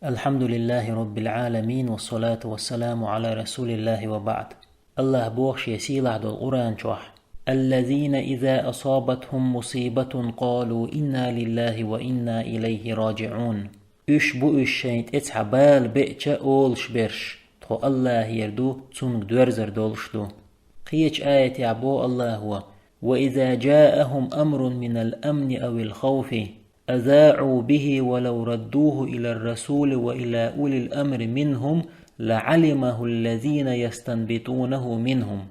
الحمد لله رب العالمين والصلاة والسلام على رسول الله وبعد. الله بوخش يسيل عدو القرآن شوح الذين إذا أصابتهم مصيبة قالوا إنا لله وإنا إليه راجعون. بو الشينت اتحبال بئتش أولش برش تخو الله يردو تونك دورزر دولشدو. قيش آية عبو الله هو وإذا جاءهم أمر من الأمن أو الخوف أذاعوا به ولو ردوه إلى الرسول وإلى أولي الأمر منهم لعلمه الذين يستنبطونه منهم.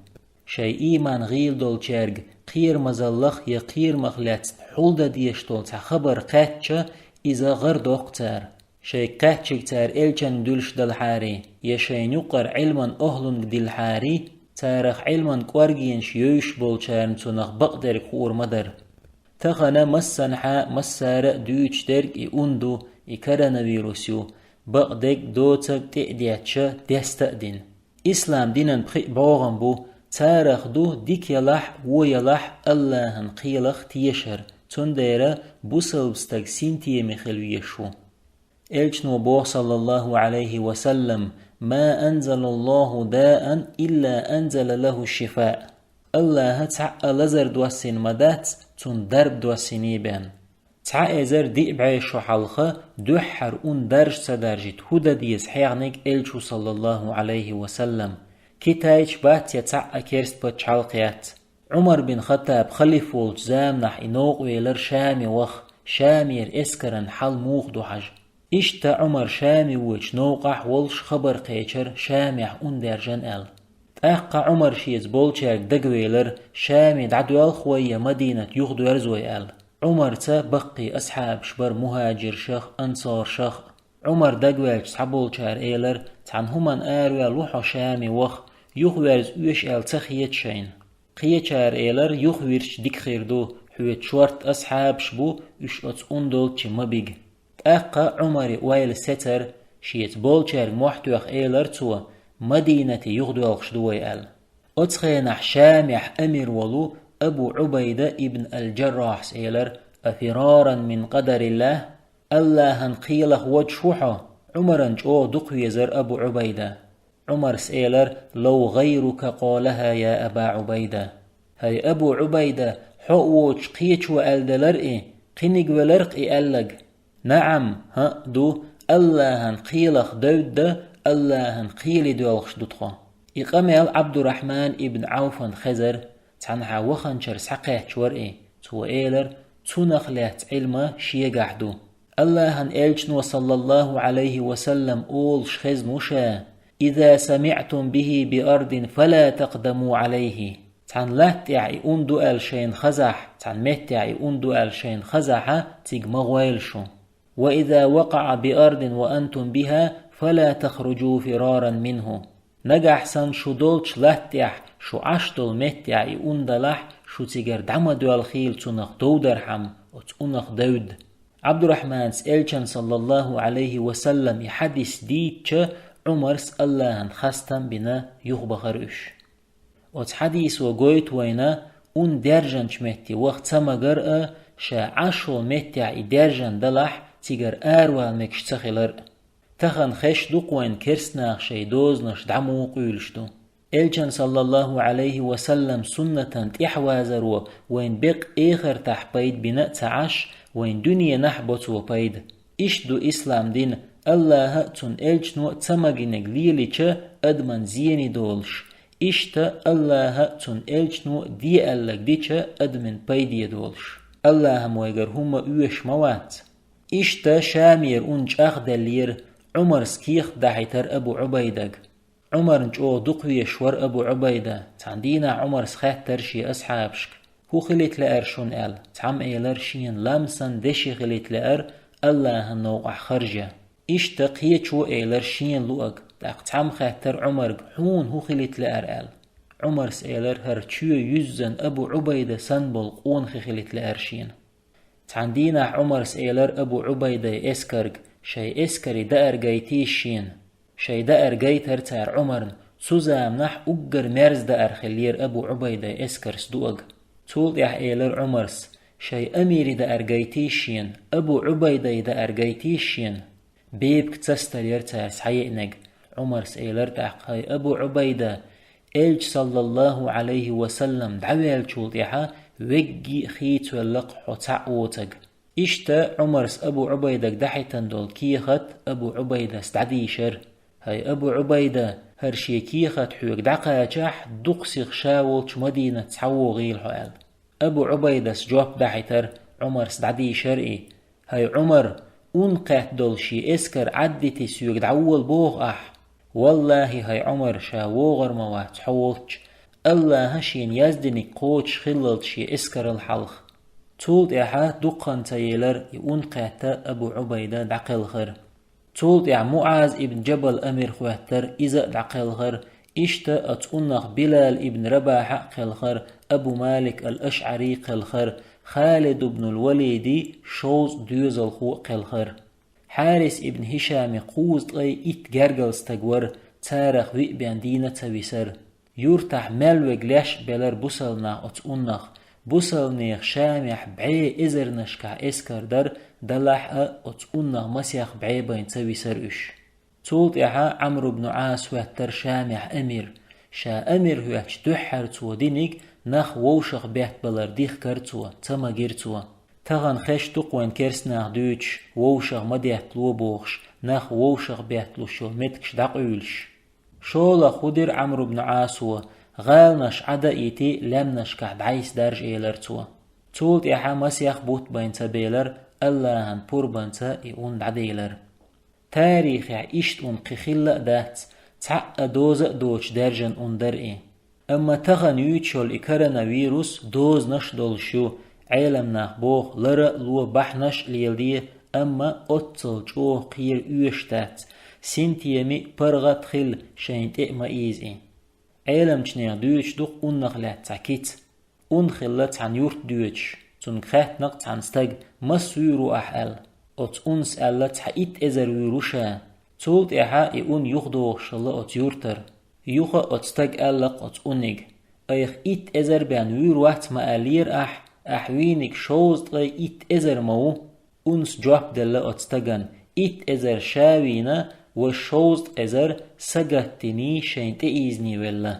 شيء إيمان غيل دول شارج قير مزلخ يقير مخلات حولد ديشتول خبر قاتشة إذا غرد اقتار شيء قاتشك تار إلچن دلش دلحاري يشين يقر علما أهلن دلحاري تارخ علما قوارجين شيوش بولشارن تنخ بقدر خور مدر تخنا مسنحا مسارة دوش درك اندو كرنا فيروسيو بقدك دوتك تقدياتشا ديستأدين إسلام دينن بخي باغن بو تارخ دو ديك يلح ويلح اللهن قيلخ تيشر تنديرا بوسلبستك سينتي مخلويشو إلجنو بوغ صلى الله عليه وسلم ما أنزل الله داء إلا أنزل له الشفاء. الله تعا لزر دوسين مدات تون درب دوسيني بان تعا ازر دي بعيشو حلقة دوحر اون درج سدرجت هودا ديز حيغنك إلجو صلى الله عليه وسلم كتايش بات يتعا كيرست بات حلقيات عمر بن خطاب خليفولج زامنح إنوق ويلر شامي وخ شامير اسكرن حل موخ دو حج إشتا عمر شامي وش نوقح ولش خبر قيشر شامح اون درجن ال أقع عمر شيز بولشاك دقويلر شامي دعدوال خوية مدينة يغدو يرزوي ال عمر تا بقي أصحاب شبر مهاجر شخ أنصار شخ عمر دقويلش صحبولشار إيلر تان همان آروال وحو شامي وخ يغويرز اوش ال تخيت شين قيتشار إيلر يغويرش ديك خيردو حويت شورت أصحاب شبو اش أتس اندول چي مبيگ أقع عمر ويل ستر شيت بولشار محتوخ إيلر تو مدينة يغدو الخشدوي ال أتخينح شامح أمير ولو أبو عبيدة ابن الجراح سيلر أفرارا من قدر الله الله قيله وجحوحه عمرا جو دق يزر أبو عبيدة عمر سيلر لو غيرك قالها يا أبا عبيدة هاي أبو عبيدة حقوش قيش وألدلر قنق ولرق ألق نعم ها دو الله قيلخ دود الله قيل دوالخش دوتخو إقامل عبد الرحمن ابن عوف خزر تنحا وخنشر سحقه شور تو إيلر تنخلات علم شيقعدو الله إلجن وصلى الله عليه وسلم أول شخز مشا إذا سمعتم به بأرض فلا تقدموا عليه تن لاتعي أندو الشين خزح تن متعي أندو الشين خزح تيق مغويلشو وإذا وقع بأرض وأنتم بها فلا تخرجوا فرارا منه نجح سن شو دولش لاتيح شو عشتل متيعي اندلح شو تيجر دعمدو الخيل تنخ دودرحم وتنخ دود عبد الرحمن سألشن صلى الله عليه وسلم يحدث ديتش عمر الله خستم بنا يخبخرش وتحديث وقويت وينا اون درجن شمتي وقت سمجر شا عشل متيعي درجن دلح تيجر آروال مكشتخلر تخن خش دقوين كرسناخ شي دوزنش دعمو قيلشتو إلجن صلى الله عليه وسلم سنة إحوازرو وين بق إخر تحبيد بناء تعش وين دنيا نحبط وبيد إشدو إسلام دين الله تن إلجنو تمغينك ليليش أدمن زيني دولش إشتا الله تن إلجنو دي ألك ديش أدمن بيدي دولش الله مويقر هم اوش موات إشتا شامير أنج أخدلير عمر سكيخ دحيتر أبو عبيدة عمر نجو دقوي شور أبو عبيدة تاندينا عمر سخاتر شي أصحابشك هو خليت لأر شون تعم إيلر شين لامسن دشي خليت لأر الله نوقع خرجة إشتق هيتشو إيلر شين لوأك داق تعم خاتر عمر حون هو خليت لأر عمر سإيلر هرچيو يزن أبو عبيدة سنبل قون خليت لأر شين تاندينا عمر سإيلر أبو عبيدة إسكرق شي إسكري دأر جيتيشين شي دأر جيتر تار عمرن سوزام نح أجر مرز دأر خلير أبو عبيدة إسكرس دوغ تول يح إيلر عمرس شي أميري دأر جيتيشين أبو عبيدة دأر جيتيشين بيبك تستر يرتاس حيئنق عمر سئلر دعق هاي أبو عبيدة إلج صلى الله عليه وسلم دعويل شولتيحا وجي خيت واللق حتعوتق إشتا عمرس أبو عبيدة دحيتن دول كيخت أبو عبيدة استعديشر هاي أبو عبيدة هرشي كيخت حوك دعقاجح دقسيخ شاولش مدينة تعو غيل حوال أبو عبيدة سجوب دحيتر عمر استعديشر هاي عمر أنقات دولشي اسكر عدتي سيوك دعول بوغ والله هاي عمر شاوغر موات حولش الله هشين يزدني قوش خللشي اسكر الحلخ تولد إحا دقان تيلر أنقات أبو عبيدة دعقلخر تولد إح معاذ ابن جبل أمير خواتر إذا دعقلخر إشتا أتأنخ بلال ابن رباح قلخر أبو مالك الأشعري قلخر خالد بن الوليد شوز دوزل خو قلخر حارس ابن هشام قوز طي إتجرجل استجور تارخ وي بياندينة تبيسر يورتح مالوغ لاش بلر بوسلنا أتأنخ بوسلنيخ شامح بعي إزرنشكع إسكر در دلح أتأنخ مسيخ بعي بين تبيسر إش تولد إحا عمرو بن عاص واتر شامح أمير شا أمير هواتش دحر تو دينيك نخ ووشخ بيت بلر ديخ كرتوا تما جيرتوا تغن خش تقوين كرسناخ دوش ووشخ مديت لو بوخش نخ ووشخ بيت لو شو متكش داقولش شولا خدر عمرو بن عاصو غالنش عدا إيتي لمنش كعد عيس درج إيلرتوا تولد إحا مسيخ بوت بينتا بيلر اللهن بور بينتا إيون دعديلر تاريخ إشت قخيلا دات تعق دوزق دوش درجن در أما تغن يوتشول إكرنا فيروس دوز نش دولشو عالم بوخ لرا لو بحنش ليلدي أما أتصل جو قير يوشتات سنتيمي برغت خل شاينت إئما إيزي عالم چنيغ دوش دوق أنخلات تاكيت أنخلات عن يورت دوش تنخات نقط عن ستاق مسويرو أحال أت أنس ألت حقيت إزر ويروشا تولد إحا إون يخدوغ شلا أت يورتر يوخا أتستاق ألق أت أنيق أيخ إت إزر بان ويروات مآلير أحوينك شوز طغي إت إزر مو أنس جواب دل أتستاقن إت إزر شاوينا وشوز إزر سقتني شين تئيزني ولا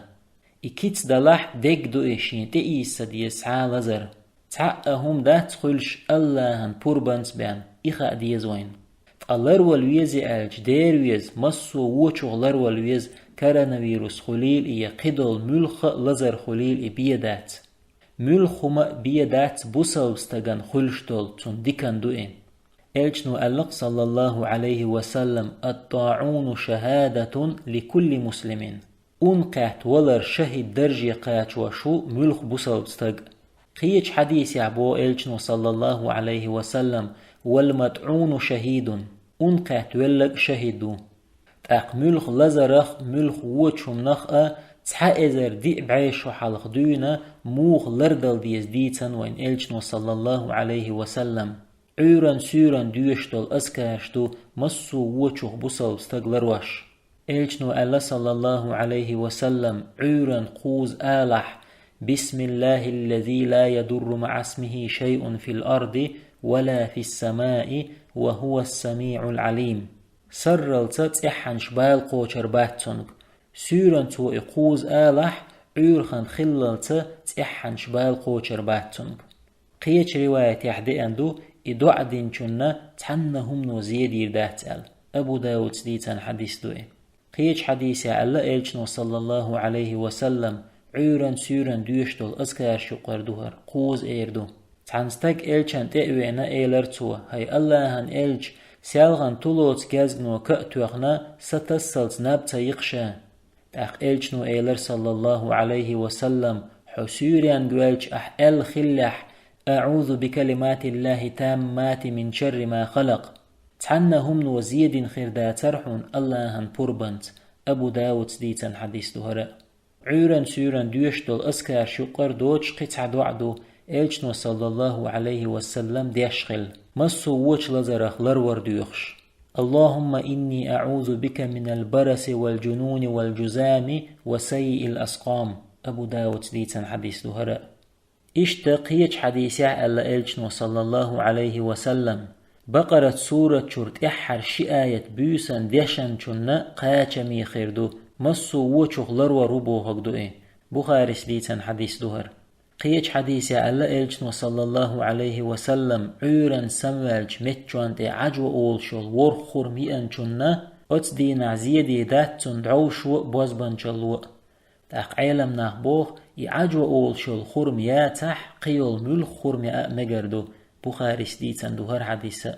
إكيتس دلح ديك دو إشين تئيز سدي سعى لزر تعقهم دات خلش اللهن بوربانس بان إخا ديزوين فالر والويزي ألج دير ويز مصو ووچوغ لر والويز كرانفيروس خليل إيا قدل ملخ لزر خليل بيدات ملخما بيدات بوسوستغن خلشتول تون ديكن دوئن إلجنو ألق صلى الله عليه وسلم الطاعون شهادة لكل مسلم أنقات ولر شهد درجي قات وشو ملخ بوسوستغ قيج حديث يعبو إلجنو صلى الله عليه وسلم والمدعون شهيد أنقات ولق شهدو تاق ملخ لزرخ ملخ وچم نخأ تحا إزر دي بعيشو حلق دونا موخ لردل ديز ديتن وإن إلجنو صلى الله عليه وسلم عورن سورن دوشتل أسكاشتو مسو وچوخ بوسل استغلروش إلجنو ألا صلى الله عليه وسلم عورن قوز آلح بسم الله الذي لا يضر مع اسمه شيء في الأرض ولا في السماء وهو السميع العليم سرلت تحن شبال قوشر باتنك سورن تو إقوز آلح عورخن خللت تحن شبال قوشر باتنك قيش رواية يحدي أندو إدو عدين چونا تحنهم نو زيدير داتال أبو داود ديتان حديث دوئي قيش حديثي على إلجنو صلى الله عليه وسلم عورن سورن دوشتول أذكار شقر دوهر قوز إيردو تحنستاق إلجان تأوينا إيلرتوا هاي اللهن إلج سيالغان طولوت جازنو كأتوغنا ستسلت نابتا يقشا تأخ إلجنو إيلر صلى الله عليه وسلم حسوريان قوالج أحل خلح أعوذ بكلمات الله تامات من شر ما خلق تحنهم وزيد خير دا ترحون اللهن بوربنت أبو داود ديتن حديث دهراء عورن سورن دوشتل أسكار شقر دوش قطع دوعدو إلجنو صلى الله عليه وسلم ديشخل مصو ووش لزرخ لرور دوخش اللهم إني أعوذ بك من البرس والجنون والجزام وسيء الأسقام أبو داود ديتن حديث دهراء اشتق هيج حديثي على إلجنو صلى الله عليه وسلم بقرة سورة شرط إحر شآية بيسان ديشان شنا قاچمي خيردو مصو وچوخ لروا ربو هكدو بخاري سليتان حديث دوهر قيج حديث يا الله إلجن صلى الله عليه وسلم عورا سموالج متجوانت عجو أولشول ورخور مئن شنا أتس دينا زيدي داتون دعوشو بوزبانشلو تاق عالم ناخبوخ يعجو أولشول خورم ياتح قيول مل خورم يأ مگردو بخاري سليتان دوهر حديثة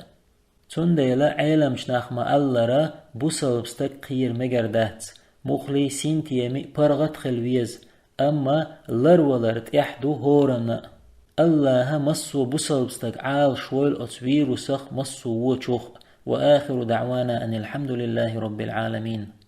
تنديلا عالم شناخ ما الله را بوسلبستك قير مگردات مخلي سينتيامي پرغت خلويز أما لرولرت يحدو هورنا الله مصو بوسلبستك عال شويل أتويرو سخ مصو وچوخ وآخر دعوانا أن الحمد لله رب العالمين.